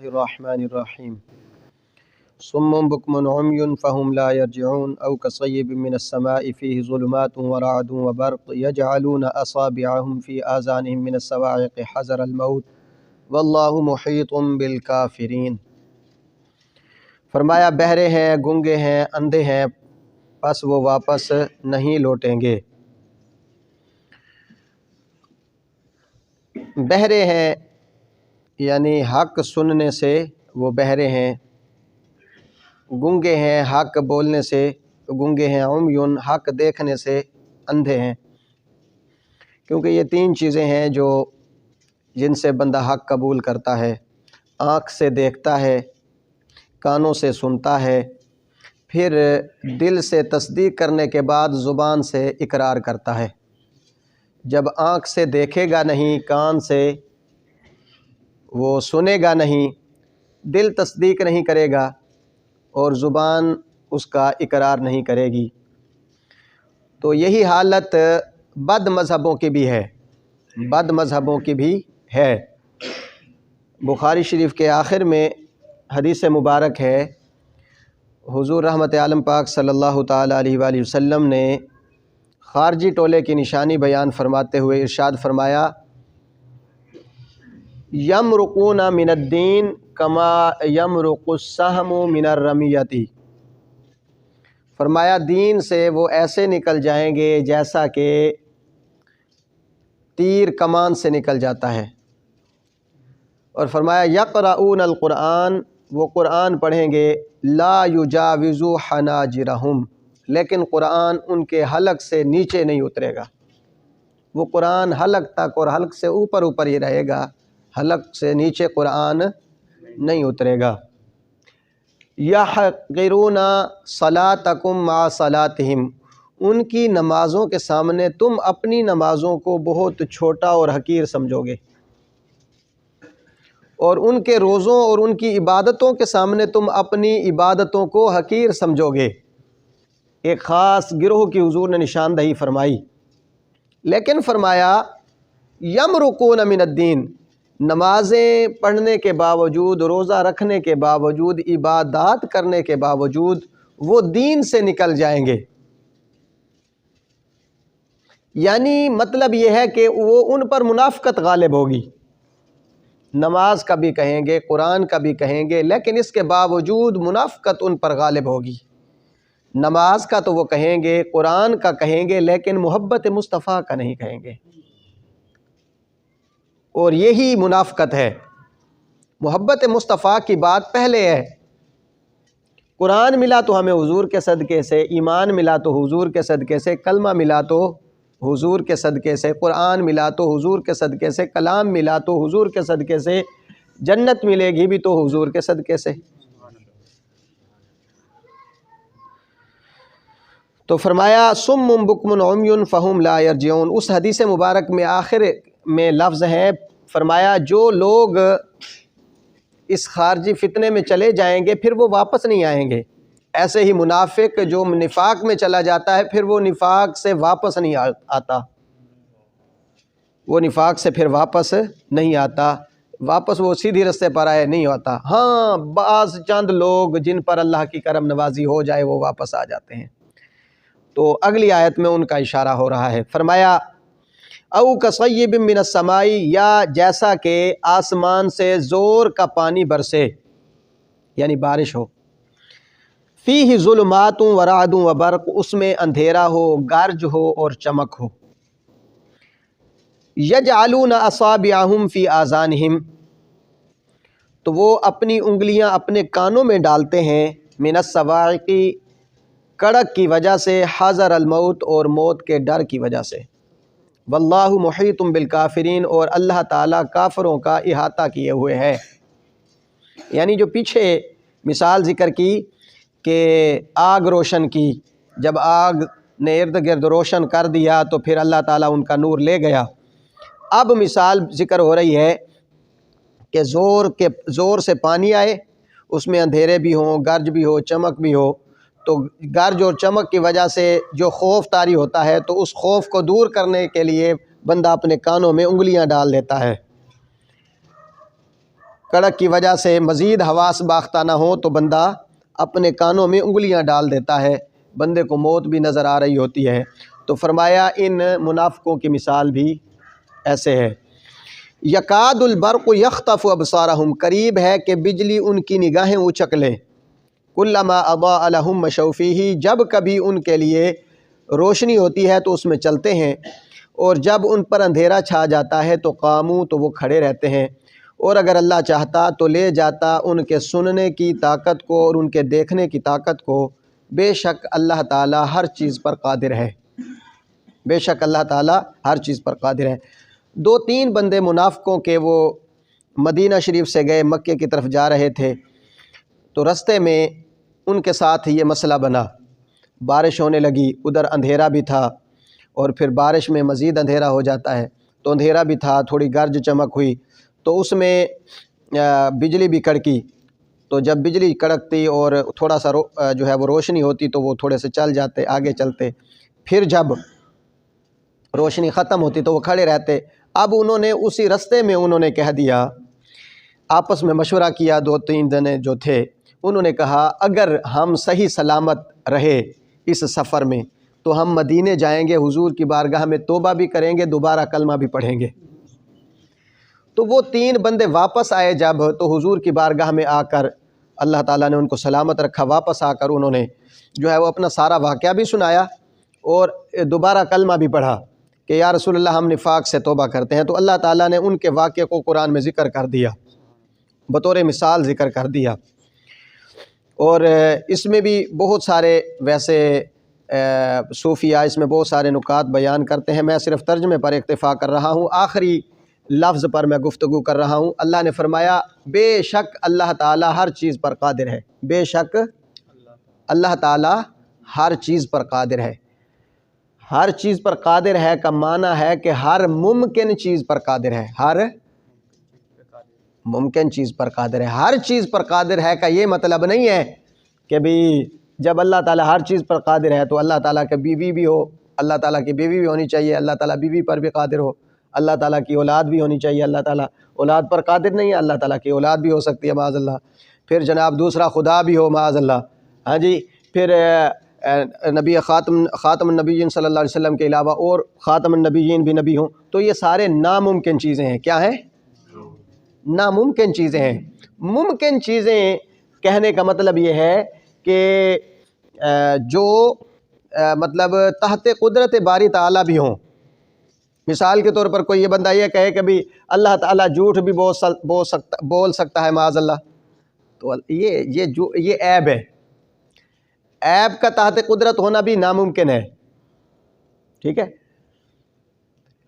الرحمن الرحیم صم بکم عمی فهم لا یرجعون او کصیب من السماء فیہ ظلمات ورعد وبرق یجعلون اصابعهم فی آذانهم من الصواعق حذر الموت واللہ محیط بالکافرین۔ فرمایا بہرے ہیں، گونگے ہیں، اندھے ہیں، پس وہ واپس نہیں لوٹیں گے۔ بہرے ہیں یعنی حق سننے سے وہ بہرے ہیں، گونگے ہیں حق بولنے سے گونگے ہیں، عمیون حق دیکھنے سے اندھے ہیں، کیونکہ یہ تین چیزیں ہیں جو جن سے بندہ حق قبول کرتا ہے۔ آنکھ سے دیکھتا ہے، کانوں سے سنتا ہے، پھر دل سے تصدیق کرنے کے بعد زبان سے اقرار کرتا ہے۔ جب آنکھ سے دیکھے گا نہیں، کان سے وہ سنے گا نہیں، دل تصدیق نہیں کرے گا اور زبان اس کا اقرار نہیں کرے گی، تو یہی حالت بد مذہبوں کی بھی ہے، بد مذہبوں کی بھی ہے۔ بخاری شریف کے آخر میں حدیث مبارک ہے، حضور رحمت عالم پاک صلی اللہ تعالیٰ علیہ وآلہ وسلم نے خارجی ٹولے کی نشانی بیان فرماتے ہوئے ارشاد فرمایا، یمرقون من الدین کما یمرق السہم من الرمیۃ۔ فرمایا دین سے وہ ایسے نکل جائیں گے جیسا کہ تیر کمان سے نکل جاتا ہے، اور فرمایا یقرؤون القرآن، وہ قرآن پڑھیں گے، لا یجاوز حناجرہم، لیکن قرآن ان کے حلق سے نیچے نہیں اترے گا۔ وہ قرآن حلق تک اور حلق سے اوپر اوپر ہی رہے گا، حلق سے نیچے قرآن نہیں اترے گا۔ یحقرون صلاتکم مع صلاتہم، ان کی نمازوں کے سامنے تم اپنی نمازوں کو بہت چھوٹا اور حقیر سمجھو گے، اور ان کے روزوں اور ان کی عبادتوں کے سامنے تم اپنی عبادتوں کو حقیر سمجھو گے۔ ایک خاص گروہ کی حضور نے نشاندہی فرمائی، لیکن فرمایا یمرقون من الدین، نمازیں پڑھنے کے باوجود، روزہ رکھنے کے باوجود، عبادات کرنے کے باوجود وہ دین سے نکل جائیں گے۔ یعنی مطلب یہ ہے کہ وہ ان پر منافقت غالب ہوگی، نماز کا بھی کہیں گے، قرآن کا بھی کہیں گے، لیکن اس کے باوجود منافقت ان پر غالب ہوگی۔ نماز کا تو وہ کہیں گے، قرآن کا کہیں گے، لیکن محبت مصطفیٰ کا نہیں کہیں گے، اور یہی منافقت ہے۔ محبت مصطفیٰ کی بات پہلے ہے، قرآن ملا تو ہمیں حضور کے صدقے سے، ایمان ملا تو حضور کے صدقے سے، کلمہ ملا تو حضور کے صدقے سے، قرآن ملا تو حضور کے صدقے سے، کلام ملا تو حضور کے صدقے سے، جنت ملے گی بھی تو حضور کے صدقے سے۔ تو فرمایا صم بکم عمی فہم لا یرجعون۔ اس حدیث مبارک میں آخر میں لفظ ہیں، فرمایا جو لوگ اس خارجی فتنے میں چلے جائیں گے پھر وہ واپس نہیں آئیں گے۔ ایسے ہی منافق جو نفاق میں چلا جاتا ہے پھر وہ نفاق سے واپس نہیں آتا، وہ نفاق سے پھر واپس نہیں آتا، واپس وہ سیدھی رستے پر آئے نہیں ہوتا۔ ہاں بعض چند لوگ جن پر اللہ کی کرم نوازی ہو جائے وہ واپس آ جاتے ہیں، تو اگلی آیت میں ان کا اشارہ ہو رہا ہے۔ فرمایا او کصیب من السماء، یا جیسا کہ آسمان سے زور کا پانی برسے یعنی بارش ہو، فیہ ظلمات ورعد وبرق، اس میں اندھیرا ہو، گرج ہو اور چمک ہو، یجعلون اصابعہم فی آذانہم، تو وہ اپنی انگلیاں اپنے کانوں میں ڈالتے ہیں، من الصواعق، کڑک کی وجہ سے، حذر الموت، اور موت کے ڈر کی وجہ سے، واللہ محیط بالکافرین، اور اللہ تعالیٰ کافروں کا احاطہ کیے ہوئے ہے۔ یعنی جو پیچھے مثال ذکر کی کہ آگ روشن کی، جب آگ نے ارد گرد روشن کر دیا تو پھر اللہ تعالیٰ ان کا نور لے گیا، اب مثال ذکر ہو رہی ہے کہ زور سے پانی آئے، اس میں اندھیرے بھی ہوں، گرج بھی ہو، چمک بھی ہو، تو گرج اور چمک کی وجہ سے جو خوف طاری ہوتا ہے تو اس خوف کو دور کرنے کے لیے بندہ اپنے کانوں میں انگلیاں ڈال دیتا ہے۔ کڑک کی وجہ سے مزید حواس باختہ نہ ہو تو بندہ اپنے کانوں میں انگلیاں ڈال دیتا ہے، بندے کو موت بھی نظر آ رہی ہوتی ہے۔ تو فرمایا ان منافقوں کی مثال بھی ایسے ہے۔ یکاد البرق یخطف ابصارہم، قریب ہے کہ بجلی ان کی نگاہیں اچک لے۔ کلما اضاء لہم مشوا فیہ، جب کبھی ان کے لیے روشنی ہوتی ہے تو اس میں چلتے ہیں، اور جب ان پر اندھیرا چھا جاتا ہے تو قاموا، تو وہ کھڑے رہتے ہیں۔ اور اگر اللہ چاہتا تو لے جاتا ان کے سننے کی طاقت کو اور ان کے دیکھنے کی طاقت کو، بے شک اللہ تعالیٰ ہر چیز پر قادر ہے، بے شک اللہ تعالیٰ ہر چیز پر قادر ہے۔ 2-3 بندے منافقوں کے وہ مدینہ شریف سے گئے، مکے کی طرف جا رہے تھے، تو رستے میں ان کے ساتھ یہ مسئلہ بنا، بارش ہونے لگی، ادھر اندھیرا بھی تھا، اور پھر بارش میں مزید اندھیرا ہو جاتا ہے، تو اندھیرا بھی تھا، تھوڑی گرج چمک ہوئی تو اس میں بجلی بھی کڑکی، تو جب بجلی کڑکتی اور تھوڑا سا جو ہے وہ روشنی ہوتی تو وہ تھوڑے سے چل جاتے، آگے چلتے، پھر جب روشنی ختم ہوتی تو وہ کھڑے رہتے۔ اب انہوں نے اسی رستے میں انہوں نے کہہ دیا، آپس میں مشورہ کیا، 2-3 جنے جو تھے انہوں نے کہا اگر ہم صحیح سلامت رہے اس سفر میں تو ہم مدینے جائیں گے، حضور کی بارگاہ میں توبہ بھی کریں گے، دوبارہ کلمہ بھی پڑھیں گے۔ تو وہ 3 بندے واپس آئے جب، تو حضور کی بارگاہ میں آ کر اللہ تعالیٰ نے ان کو سلامت رکھا، واپس آ کر انہوں نے جو ہے وہ اپنا سارا واقعہ بھی سنایا اور دوبارہ کلمہ بھی پڑھا کہ یا رسول اللہ ہم نفاق سے توبہ کرتے ہیں۔ تو اللہ تعالیٰ نے ان کے واقعے کو قرآن میں ذکر کر دیا، بطور مثال ذکر کر دیا، اور اس میں بھی بہت سارے ویسے صوفیہ اس میں بہت سارے نکات بیان کرتے ہیں، میں صرف ترجمے پر اکتفا کر رہا ہوں، آخری لفظ پر میں گفتگو کر رہا ہوں۔ اللہ نے فرمایا بے شک اللہ تعالیٰ ہر چیز پر قادر ہے، بے شک اللہ تعالیٰ ہر چیز پر قادر ہے۔ ہر چیز پر قادر ہے کا معنی ہے کہ ہر ممکن چیز پر قادر ہے، ہر ممکن چیز پر قادر ہے۔ ہر چیز پر قادر ہے کا یہ مطلب نہیں ہے کہ بھی جب اللہ تعالیٰ ہر چیز پر قادر ہے تو اللہ تعالیٰ کی بیوی بھی ہو، اللہ تعالیٰ کی بیوی بھی ہونی چاہیے، اللہ تعالیٰ بیوی پر بھی قادر ہو، اللہ تعالیٰ کی اولاد بھی ہونی چاہیے، اللہ تعالیٰ اولاد پر قادر نہیں ہے، اللہ تعالیٰ کی اولاد بھی ہو سکتی ہے معاذ اللہ، پھر جناب دوسرا خدا بھی ہو معاذ اللہ، ہاں جی، پھر نبی خاتم النبیین صلی اللہ علیہ وسلم کے علاوہ اور خاتم النبیین بھی نبی ہوں، تو یہ سارے ناممکن چیزیں ہیں۔ کیا ہیں؟ ناممکن چیزیں ہیں۔ ممکن چیزیں کہنے کا مطلب یہ ہے کہ جو مطلب تحت قدرت باری تعالیٰ بھی ہوں۔ مثال کے طور پر کوئی یہ بندہ یہ کہے کہ بھی اللہ تعالیٰ جھوٹ بھی بول سکتا ہے معاذ اللہ، تو یہ عیب ہے، عیب کا تحت قدرت ہونا بھی ناممکن ہے، ٹھیک ہے،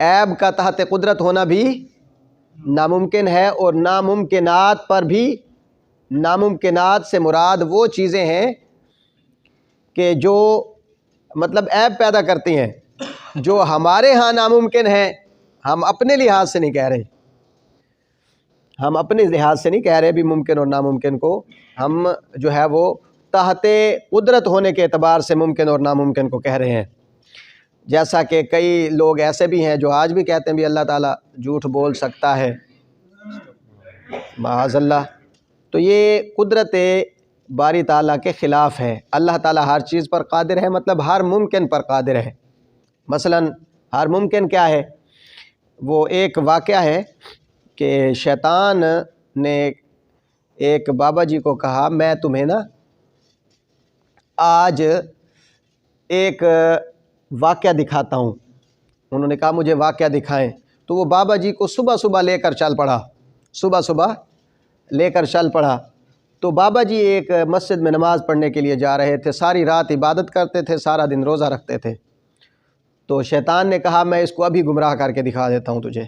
عیب کا تحت قدرت ہونا بھی ناممکن ہے، اور ناممکنات پر بھی، ناممکنات سے مراد وہ چیزیں ہیں کہ جو مطلب عیب پیدا کرتی ہیں، جو ہمارے ہاں ناممکن ہیں، ہم اپنے لحاظ سے نہیں کہہ رہے، ہم اپنے لحاظ سے نہیں کہہ رہے بھی ممکن اور ناممکن کو، ہم جو ہے وہ تحت قدرت ہونے کے اعتبار سے ممکن اور ناممکن کو کہہ رہے ہیں۔ جیسا کہ کئی لوگ ایسے بھی ہیں جو آج بھی کہتے ہیں بھی اللہ تعالیٰ جھوٹ بول سکتا ہے معاذ اللہ، تو یہ قدرت باری تعالیٰ کے خلاف ہے۔ اللہ تعالیٰ ہر چیز پر قادر ہے، مطلب ہر ممکن پر قادر ہے۔ مثلا ہر ممکن کیا ہے؟ وہ ایک واقعہ ہے کہ شیطان نے ایک بابا جی کو کہا میں تمہیں نا آج ایک واقعہ دکھاتا ہوں۔ انہوں نے کہا مجھے واقعہ دکھائیں، تو وہ بابا جی کو صبح صبح لے کر چل پڑا، صبح صبح لے کر چل پڑا۔ تو بابا جی ایک مسجد میں نماز پڑھنے کے لیے جا رہے تھے، ساری رات عبادت کرتے تھے، سارا دن روزہ رکھتے تھے۔ تو شیطان نے کہا میں اس کو ابھی گمراہ کر کے دکھا دیتا ہوں تجھے۔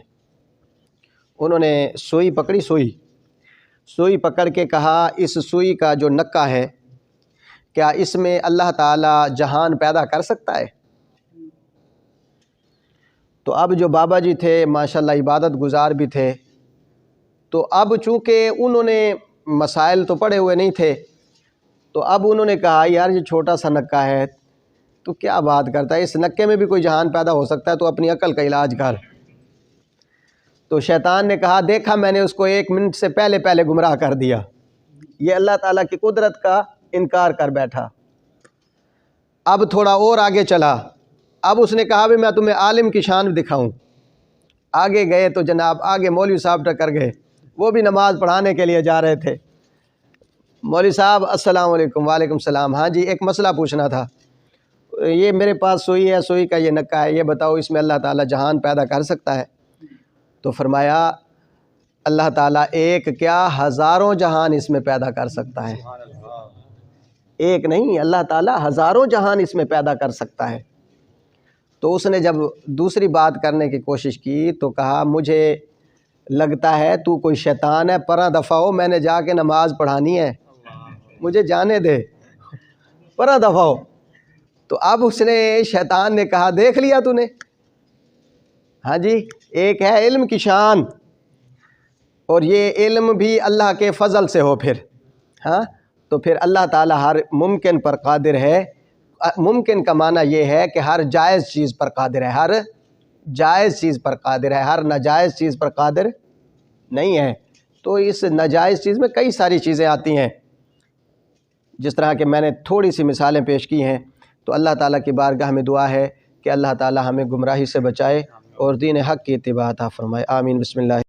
انہوں نے سوئی پکڑی، سوئی پکڑ کے کہا اس سوئی کا جو نکا ہے کیا اس میں اللہ تعالیٰ جہان پیدا کر سکتا ہے؟ تو اب جو بابا جی تھے ماشاءاللہ عبادت گزار بھی تھے، تو اب چونکہ انہوں نے مسائل تو پڑھے ہوئے نہیں تھے، تو اب انہوں نے کہا یار یہ چھوٹا سا نکا ہے تو کیا بات کرتا ہے، اس نکے میں بھی کوئی جہان پیدا ہو سکتا ہے، تو اپنی عقل کا علاج کر۔ تو شیطان نے کہا دیکھا میں نے اس کو 1 منٹ سے پہلے گمراہ کر دیا. یہ اللہ تعالیٰ کی قدرت کا انکار کر بیٹھا. اب تھوڑا اور آگے چلا. اب اس نے کہا بھی میں تمہیں عالم کی شان دکھاؤں. آگے گئے تو جناب آگے مولوی صاحب ٹکر گئے. وہ بھی نماز پڑھانے کے لیے جا رہے تھے. مولوی صاحب السلام علیکم. وعلیکم السلام. ہاں جی ایک مسئلہ پوچھنا تھا. یہ میرے پاس سوئی ہے, سوئی کا یہ نکا ہے, یہ بتاؤ اس میں اللہ تعالیٰ جہان پیدا کر سکتا ہے؟ تو فرمایا اللہ تعالیٰ ایک کیا ہزاروں جہان اس میں پیدا کر سکتا ہے. ایک نہیں, اللہ تعالیٰ ہزاروں جہان اس میں پیدا کر سکتا ہے. تو اس نے جب دوسری بات کرنے کی کوشش کی تو کہا مجھے لگتا ہے تو کوئی شیطان ہے, پرا دفعہ ہو, میں نے جا کے نماز پڑھانی ہے, مجھے جانے دے, پرا دفعہ ہو. تو اب اس نے شیطان نے کہا دیکھ لیا تو نے. ہاں جی, ایک ہے علم کی شان, اور یہ علم بھی اللہ کے فضل سے ہو پھر. ہاں تو پھر اللہ تعالیٰ ہر ممکن پر قادر ہے. ممکن کا معنی یہ ہے کہ ہر جائز چیز پر قادر ہے, ہر جائز چیز پر قادر ہے, ہر ناجائز چیز پر قادر نہیں ہے. تو اس ناجائز چیز میں کئی ساری چیزیں آتی ہیں, جس طرح کہ میں نے تھوڑی سی مثالیں پیش کی ہیں. تو اللہ تعالیٰ کی بارگاہ میں دعا ہے کہ اللہ تعالیٰ ہمیں گمراہی سے بچائے اور دین حق کی اتباع عطا فرمائے. آمین. بسم اللہ.